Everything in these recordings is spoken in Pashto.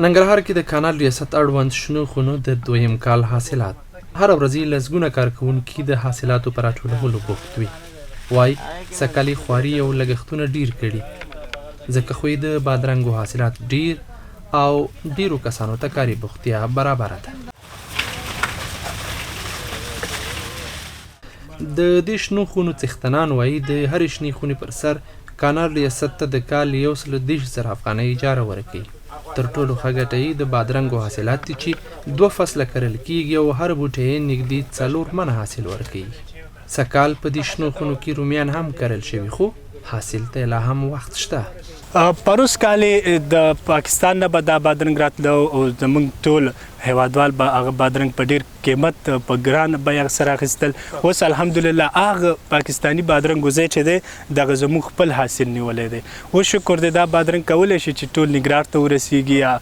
ننګرهار کې د کانال ریاست اړوند شنو خونو د دویم کال حاصلات هر ورځ لسګونه کارکوونکي د حاصلاتو په راټولولو بوخت وي. وایي سږکالي خواري او لګښتونه ډیر کړي ځکه خو د بادرنګو حاصلات ډیر او ډیرو کسانو ته کاري بوختیا برابره ده. د دې شنو خونو څښتنان وایي د هرې شنې خونې پر سر کانال ریاست ته د کال 130,000 افغانۍ اجاره ورکوي. تر ټولو ښه ګټه یې د بادرنګو حاصلات دي چې 2 فصله کرل کیږي او هر بوټی یې نږدې 4 منه حاصل ورکوي. سږکال په دې شنو خونو کې رومیان هم کرل شوي خو حاصل ته لا هم وخت شته. پروس کال د پاکستان نه به دا بادرنګ راتلو او زموږ ټول هیوادوال به هغه بادرنګ په ډیر قیمت په ګران بیه سره اخیستل. اوس الحمدلله هغه پاکستاني بادرنګ ځای چې دی دغه زموږ خپل حاصل نیولی دی. اوس شکر دی دا بادرنګ کولی شي چې ټول نګرهار ته ورسیږي یا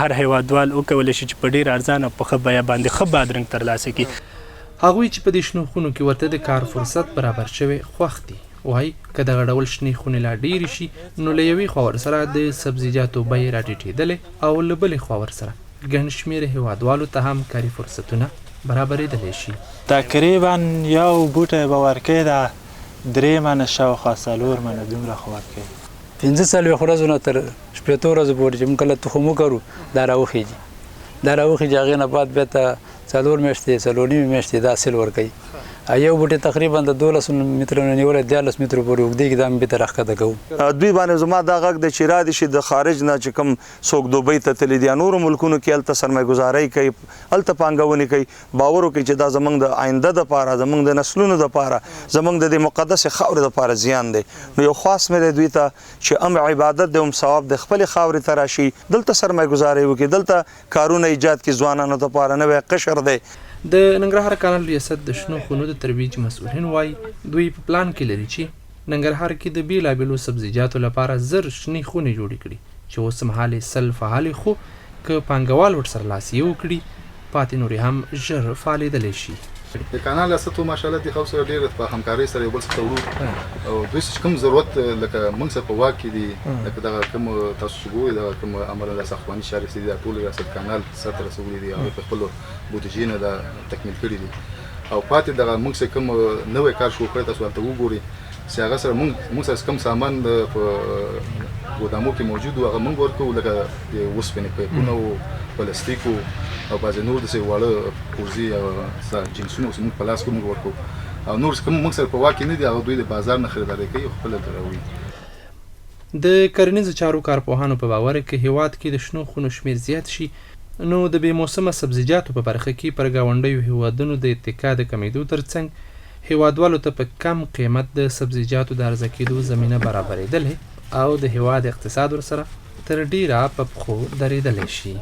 هر هیوادوال وکولی شي چې په ډیر ارزانه په ښه بیه باندې ښه بادرنګ ترلاسه کړي. هغوی چې په دې شنو خونو کې ورته د کار فرصت برابر شوی خوښ دي. وایي که دغه ډول شنې خونې لا ډیرې شي نو له یوې خوا ورسره د سبزیجاتو بیې راټیټېدلی او له بلې خوا ورسره ګڼ شمېره هیوادوالو ته هم کاري فرصتونه برابرېدلی شي. تقریبا یو بوټی به ورکوي دا 3 منه شاوخوا 4 منه دومره خو ورکوي. 15 ورځو نه تر 8 ورځو پورې چې موږ کله تخم وکرو دا راوخیږي. دا راوخیږي هغې نه بعد بیا ته 4 میاشتې 4 نیمې میاشتې دا حاصل ورکوي. یو بوټی تقریبا د 12 مترونو نیولی 14 مترو پورې اوږدېږي دا مې بېرته راښکته کوو. دوی باندې زما دا غږ دی چې را دي شي د خارج نه چې کوم څوک دوبۍ ته تللي دي یا نورو ملکونو کې هلته سرمایه ګزارۍ کوي هلته پانګونې کوي. باور وکړئ چې دا زموږ د آینده دپاره زموږ د نسلونو دپاره زموږ د دې مقدسې خاورې دپاره زیان دی. نو یو خاص مې دی دوی ته چې هم عبادت دی هم ثواب د خپلې خاورې ته راشي دلته سرمایه ګزارۍ وکړي دلته کارونه ایجاد کړي ځوانانو دپاره نوی قشر دی. د ننګرهار کانال ریاست د شنو خونو د ترویج مسؤلین وایي دوی په پلان کې لري چې ننګرهار کې د بیلابیلو سبزیجاتو لپاره 1000 شنې خونې جوړې کړي چې اوس مهال یې 100 فعالې خو که پانګوال ورسره لاس یو کړي پاتې نورې هم ژر فعالېدلی شي. د کانال ریاست ماشاءالله د خلکو سره ډېر په همکارۍ سره یو بل څه وړو او دوی چې کوم ضرورت لکه موږ سره په واک کې دي لکه دغه کوم تاسو چې ګورئ دغه کوم عملاً د ساختماني چارې چې دي دا ټول ریاست کانال سره رسولي دي هغوی په خپلو بودیجې نه دا تکمیل کړي دي او پاتې دغه موږ سره کوم نوی کار شروع کړی تاسو هلته وګورئ چې هغه سره موږ سره کوم سامان په ګودامو کې موجود و هغه موږ ورکوو لکه د اوسپنې پایپونه و پلاستیک او بعضې نور داسې واړه پرزې او جنسونه چې موږ په لاس کې موږ ورکوو او نور کوم موږ سره په واک کې نه دي هغه دوی د بازار نه خریداري کوي او خپله ته راوړي. د کرنیزو چارو کارپوهانو په باور کې هیواد کې د شنو خونو شمېر زیات شي نو د بې موسمه سبزیجاتو په برخه کې پر ګاونډیو هیوادونو د اتکا د کمیدو ترڅنګ هیوادوالو ته په کم قیمت د سبزیجاتو د عرضه کېدو زمینه برابرېدلی او د هیواد اقتصاد ورسره تر ډیره په پښو درېدلی شي.